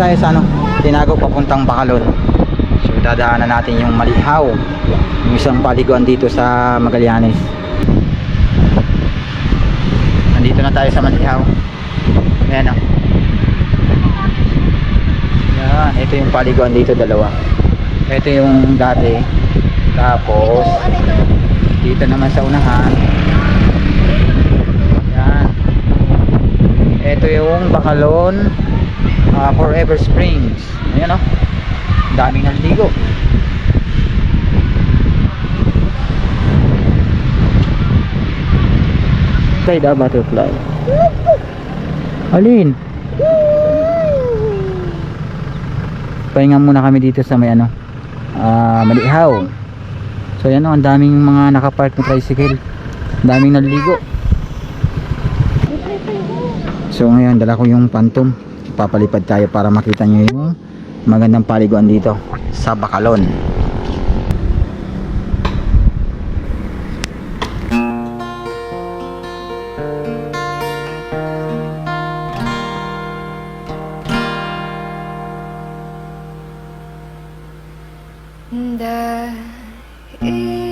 tayo sa ano, Tinago papuntang Bacolod. So dadaanan natin yung Malihaw, yung isang paliguan dito sa Magallanes. Nandito na tayo sa Malihaw. Ayan o. Yan, ito yung paliguan dito, dalawa. Ito yung dati. Tapos dito naman sa unahan. Yan. Ito yung Bacolod Forever Springs. Ayan o. Daming naligo. Tide butterfly. Alin? Pahinga muna kami dito sa may ano, Malihaw. So yan o, ang daming mga nakapark na tricycle. Daming naligo. So ngayon dala ko yung Phantom. Papalipad tayo para makita nyo yung magandang paliguan dito sa Bacolod. And I